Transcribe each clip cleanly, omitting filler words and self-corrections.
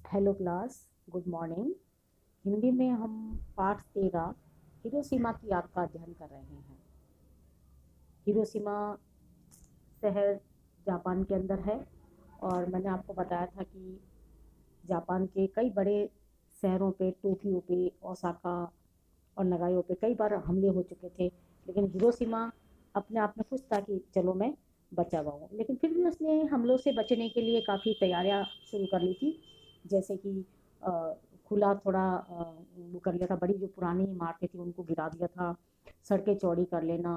Hello class, good morning. Hindi में हम पाठ 13 हिरोशिमा की याद का अध्ययन कर रहे हैं। हिरोशिमा शहर जापान के अंदर है और मैंने आपको बताया था कि जापान के कई बड़े शहरों पे, टोक्यो पे, ओसाका और नगायो पे कई बार हमले हो चुके थे, लेकिन हिरोशिमा अपने आप में खुश था कि चलो मैं बचा हुआ हूँ। लेकिन फिर भी उसने हमलों से बचने के लिए काफ़ी तैयारियां शुरू कर ली थी। जैसे कि खुला थोड़ा वो कर लिया था, बड़ी जो पुरानी इमारतें थी उनको गिरा दिया था, सड़कें चौड़ी कर लेना,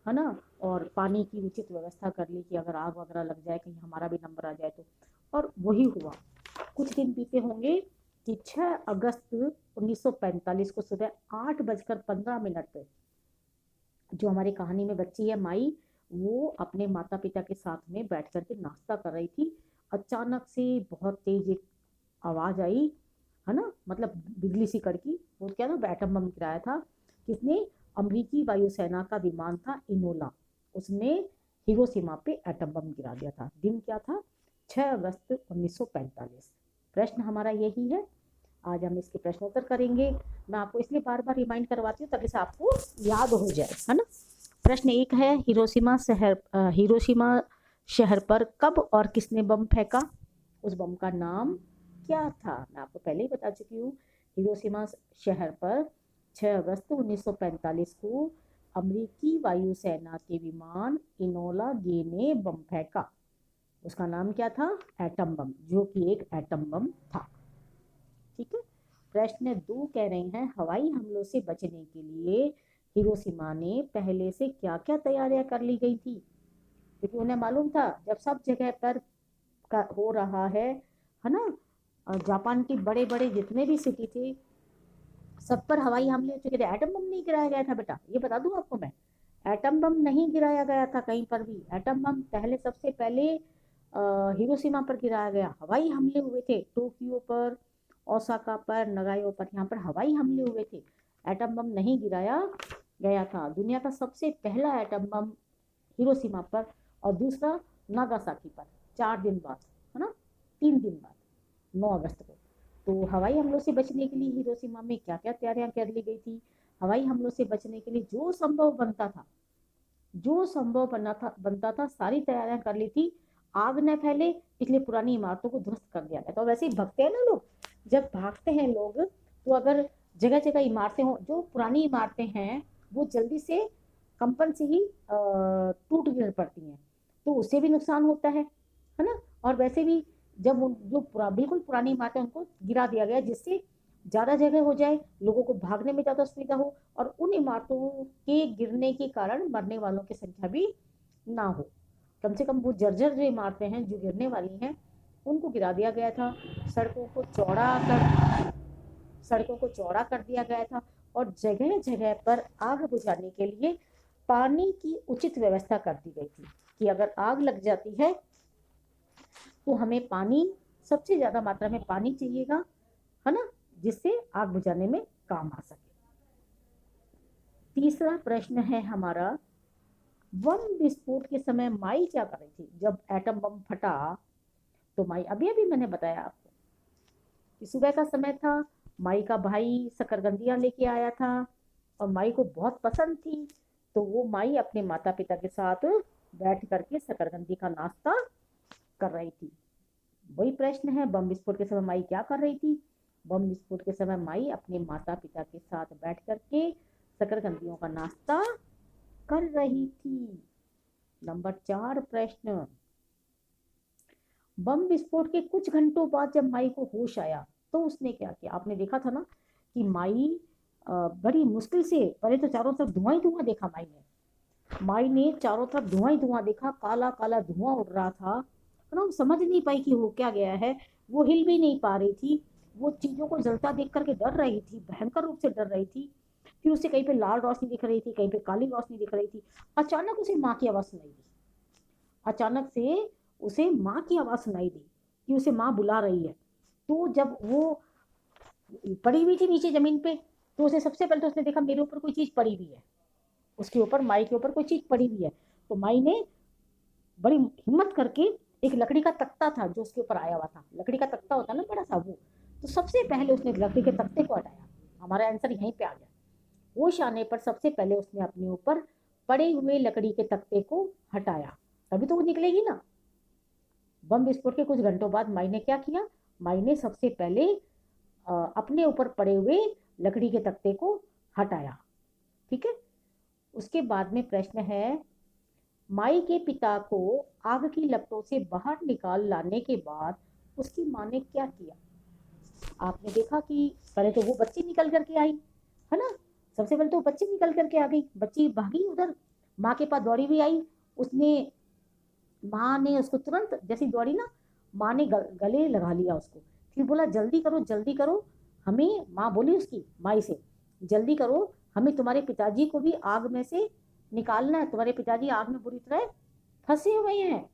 है ना। और पानी की उचित व्यवस्था कर ली कि अगर आग वगैरह लग जाए, कहीं हमारा भी नंबर आ जाए तो। और वही हुआ। कुछ दिन बीते होंगे कि 6 अगस्त 1945 को सुबह 8:15 पे जो हमारी कहानी में बच्ची है माई, वो अपने माता पिता के साथ में बैठ करके नाश्ता कर रही थी। अचानक से बहुत तेज एक आवाज आई, है ना, मतलब बिजली सी कड़की। वो क्या ना, एटम बम गिराया था। किसने? अमेरिकी वायुसेना का विमान था इनोला, उसने हिरोशिमा पे एटम बम गिरा दिया था। दिन क्या था? 6 अगस्त 1945। प्रश्न हमारा यही है, आज हम इसके प्रश्नोत्तर करेंगे। मैं आपको इसलिए बार बार रिमाइंड करवाती हूँ ताकि से आपको याद हो जाए, है ना। प्रश्न एक है, हिरोशिमा शहर पर कब और किसने बम फेंका? उस बम का नाम क्या था? मैं आपको पहले ही बता चुकी हूँ। हिरोशिमा शहर पर 6 अगस्त 1945 को अमेरिकी वायुसेना के विमान इनोला गे ने बम फेंका। उसका नाम क्या था? एटम बम, जो कि एक एटम बम था। ठीक है। प्रश्न 2 कह रहे हैं, हवाई हमलों से बचने के लिए हिरोशिमा ने पहले से क्या क्या तैयारियां कर ली गई थी? क्योंकि उन्हें मालूम था जब सब जगह पर हो रहा है ना। जापान के बड़े बड़े जितने भी सिटी थे, सब पर हवाई हमले हो चुके थे। एटम बम नहीं गिराया गया था बेटा, ये बता दूं आपको मैं। एटम बम नहीं गिराया गया था कहीं पर भी। एटम बम पहले, सबसे पहले हिरोशिमा पर गिराया गया। हवाई हमले हुए थे टोक्यो पर, ओसाका पर, नगायो पर, यहाँ पर हवाई हमले हुए थे। एटम बम नहीं गिराया गया था। दुनिया का सबसे पहला एटम बम हिरोशिमा पर, और दूसरा नागासाकी पर 4 दिन बाद, है ना, 3 दिन बाद, 9 अगस्त को। तो हवाई हमलों से बचने के लिए हिरोशिमा में क्या क्या तैयारियां कर ली गई थी? हवाई हमलों से बचने के लिए जो संभव बनता था, जो संभव बनता था, सारी तैयारियां कर ली थी। आग न फैले इसलिए पुरानी इमारतों को ध्वस्त कर दिया गया। तो वैसे ही भागते हैं ना लोग, जब भागते हैं लोग, तो अगर जगह जगह इमारतें हो, जो पुरानी इमारतें हैं वो जल्दी से कंपन से ही टूट गिर पड़ती हैं, तो उससे भी नुकसान होता है ना। और वैसे भी जब जो बिल्कुल पुरानी इमारतें उनको गिरा दिया गया, जिससे ज्यादा जगह हो जाए, लोगों को भागने में ज्यादा सुविधा हो, और उन इमारतों के गिरने के कारण मरने वालों की संख्या भी ना हो। कम से कम वो जर्जर जो इमारतें हैं जो गिरने वाली हैं, उनको गिरा दिया गया था। सड़कों को चौड़ा कर सड़कों को चौड़ा कर दिया गया था, और जगह जगह पर आग बुझाने के लिए पानी की उचित व्यवस्था कर दी गई थी कि अगर आग लग जाती है तो हमें पानी, सबसे ज्यादा मात्रा में पानी चाहिएगा, है ना, जिससे आग बुझाने में काम आ सके। तीसरा प्रश्न है हमारा, बम विस्फोट के समय माई क्या कर रही थी? जब एटम बम फटा तो माई, अभी अभी मैंने बताया आपको कि सुबह का समय था, माई का भाई शकरकंदियां लेके आया था और माई को बहुत पसंद थी। तो वो माई अपने माता पिता के साथ बैठ करके शकरकंदी का नाश्ता कर रही थी। वही प्रश्न है, बम विस्फोट के समय माई क्या कर रही थी? बम विस्फोट के समय माई अपने माता पिता के साथ बैठ करके शकरकंदियों का नाश्ता कर रही थी। नंबर 4 प्रश्न, बम विस्फोट के कुछ घंटों बाद जब माई को होश आया तो उसने क्या किया? आपने देखा था ना कि माई बड़ी मुश्किल से, पहले तो चारों तरफ धुआं ही धुआं देखा माई ने चारों तरफ धुआं ही धुआं देखा, काला काला धुआं उड़ रहा था, है ना। समझ नहीं पाई कि हो क्या गया है। वो हिल भी नहीं पा रही थी। वो चीजों को जलता देख करके डर रही थी, भयंकर रूप से डर रही थी। फिर उसे कहीं पे लाल रोशनी दिख रही थी, कहीं पे काली रोशनी दिख रही थी। अचानक उसे माँ की आवाज सुनाई दी। अचानक से उसे माँ की आवाज सुनाई दी कि उसे माँ बुला रही है। तो जब वो पड़ी हुई थी नीचे जमीन पे, तो उसे सबसे पहले तो उसने देखा मेरे ऊपर कोई चीज पड़ी हुई है, उसके ऊपर, माई के ऊपर कोई चीज पड़ी हुई है। तो माई ने बड़ी हिम्मत करके, एक लकड़ी का तख्ता था जो उसके ऊपर आया हुआ था, लकड़ी का तख्ता होता है ना बड़ा सा, वो सबसे पहले उसने लकड़ी के तख्ते को हटाया। हमारा आंसर यहीं पे आ गया। होश आने पर सबसे पहले उसने अपने ऊपर पड़े हुए लकड़ी के तख्ते को हटाया, तभी तो वो निकलेगी ना। बम विस्फोट के कुछ घंटों बाद माई ने क्या किया? माई ने सबसे पहले अपने ऊपर पड़े हुए लकड़ी के तख्ते को हटाया। ठीक है। उसके बाद में प्रश्न है, माई के पिता को आग की लपटों से बाहर निकाल लाने के बाद उसकी माँ ने क्या किया? आपने देखा कि पहले तो वो बच्ची निकल करके आई, है ना। सबसे पहले तो बच्ची निकल करके आ गई, बच्ची भागी उधर, माँ के पास दौड़ी भी आई। उसने माँ ने उसको तुरंत जैसी दौड़ी ना, माँ ने गले लगा लिया उसको, फिर बोला जल्दी करो जल्दी करो, हमें, माँ बोली उसकी माई से, जल्दी करो, हमें तुम्हारे पिताजी को भी आग में से निकालना है, तुम्हारे पिताजी आग में बुरी तरह फंसे हुए हैं।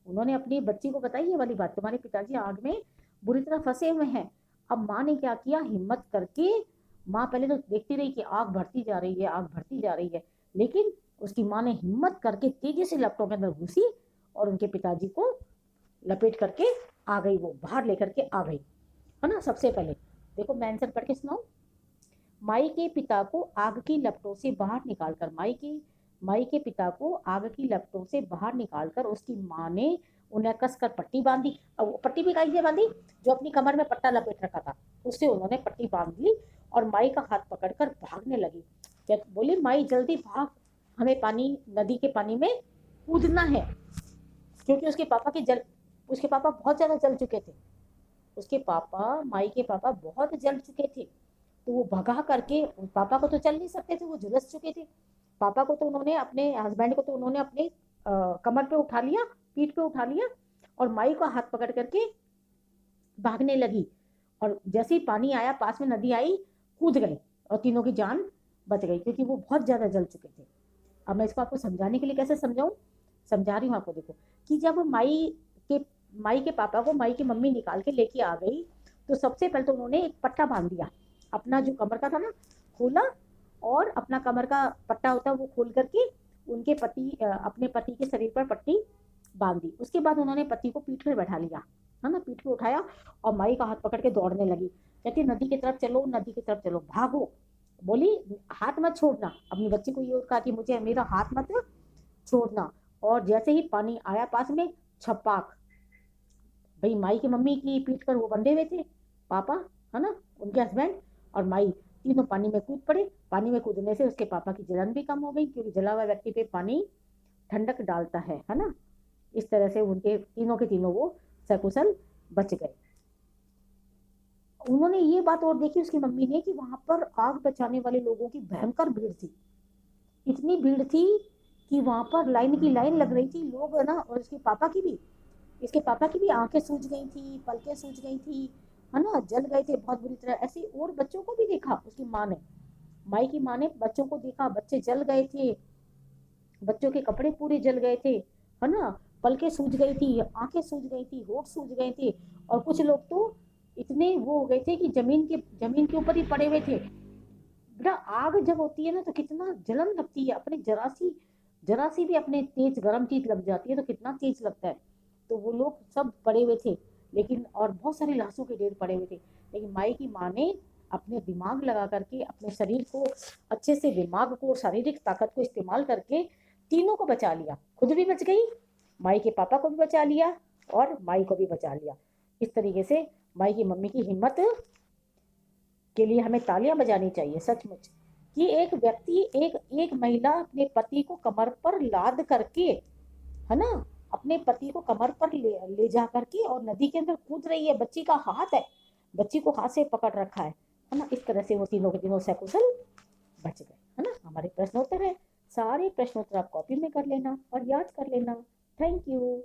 उन्होंने अपनी बच्ची को बताई ये वाली बात, तुम्हारे पिताजी आग में बुरी तरह फंसे हुए हैं। अब माँ ने क्या किया, हिम्मत करके, माँ पहले तो देखती रही कि आग बढ़ती जा रही है, आग बढ़ती जा रही है, लेकिन उसकी माँ ने हिम्मत करके तेजी से लपटों के अंदर घुसी और उनके पिताजी को लपेट करके आ गई, वो बाहर लेकर के आ गई, है ना। सबसे पहले देखो, मैं आंसर पढ़ के सुनाऊं। माई के पिता को आग की लपटों से बाहर निकालकर, माई के पिता को आग की लपटों से बाहर निकालकर उसकी माँ ने उन्हें कसकर पट्टी बांधी। अब पट्टी भी काई से बांधी? जो अपनी कमर में पट्टा लपेट रखा था उससे उन्होंने पट्टी बांध ली और माई का हाथ पकड़कर भागने लगी। बोली माई जल्दी भाग, हमें पानी, नदी के पानी में कूदना है, क्योंकि उसके पापा बहुत ज्यादा जल चुके थे। उसके पापा, माई के पापा बहुत जल चुके थे, तो वो भगा करके, पापा को तो चल नहीं सकते थे, वो झुलस चुके थे। पापा को तो उन्होंने, अपने हस्बैंड को तो उन्होंने अपने कमर पे उठा लिया, पीठ पे उठा लिया, और माई का हाथ पकड़ करके भागने लगी। और जैसे ही पानी आया, पास में नदी आई, कूद गए और तीनों की जान बच गई, क्योंकि वो बहुत ज्यादा जल चुके थे। अब मैं इसको आपको समझाने के लिए कैसे समझाऊं, समझा रही हूँ आपको। देखो कि जब माई के पापा को माई की मम्मी निकाल के लेके आ गई, तो सबसे पहले तो उन्होंने एक पट्टा बांध दिया, अपना जो कमर का था ना खोला, और अपना कमर का पट्टा होता है वो खोल करके उनके अपने पति के शरीर पर पट्टी बांधी। उसके बाद उन्होंने पति को पीठ पर बैठा लिया, है ना, पीठ पे उठाया, और माई का हाथ पकड़ के दौड़ने लगी, कहती नदी की तरफ चलो, नदी की तरफ चलो, भागो। बोली हाथ मत छोड़ना, अपनी बच्ची को ये कहा कि मुझे, मेरा हाथ मत छोड़ना। और जैसे ही पानी आया पास में, छपाक, भाई माई की मम्मी की पीठ पर वो बंधे हुए थे पापा, है ना, उनके हस्बैंड और माई, तीनों पानी में कूद पड़े। पानी में कूदने से उसके पापा की जलन भी कम हो गई, क्योंकि जला हुआ व्यक्ति पे पानी ठंडक डालता है ना। इस तरह से उनके तीनों के तीनों वो सकुशल बच गए। उन्होंने ये बात और देखी उसकी मम्मी ने कि वहां पर आग बचाने वाले लोगों की भयंकर भीड़ थी, इतनी भीड़ थी कि वहां पर लाइन की लाइन लग रही थी, लोग, है ना। और इसके पापा की भी आंखें सूज गई थी, पलकें सूज गई थी, है ना, जल गए थे बहुत बुरी तरह। ऐसे और बच्चों को भी देखा उसकी माँ ने, माई की माँ ने बच्चों को देखा, बच्चे जल गए थे, बच्चों के कपड़े पूरे जल गए थे, है ना, पलकें सूज गई थी, आंखें सूज गई थी, होठ सूज गए थे, और कुछ लोग तो इतने वो हो गए थे कि जमीन के ऊपर ही पड़े हुए थे। बेटा आग जब होती है ना तो कितना जलन लगती है, अपने जरा सी भी अपने तेज गर्म चीज लग जाती है तो कितना तेज लगता है। तो वो लोग सब पड़े हुए थे, लेकिन, और बहुत सारी लाशों के ढेर पड़े हुए थे, लेकिन माई की माँ ने अपने दिमाग लगा करके, अपने शरीर को अच्छे से, दिमाग को, शारीरिक ताकत को इस्तेमाल करके तीनों को बचा लिया, खुद भी बच गई, माई के पापा को भी बचा लिया, और माई को भी बचा लिया। इस तरीके से माई की मम्मी की हिम्मत के लिए हमें तालियां बजानी चाहिए सचमुच, कि एक व्यक्ति, एक महिला अपने पति को कमर पर लाद करके, है ना, अपने पति को कमर पर ले जा करके और नदी के अंदर कूद रही है, बच्ची का हाथ है, बच्ची को हाथ से पकड़ रखा है ना। इस तरह से वो तीनों के तीनों सकुशल बच गए, है ना। हमारे प्रश्नोत्तर है, सारे प्रश्नोत्तर आप कॉपी में कर लेना और याद कर लेना। Thank you.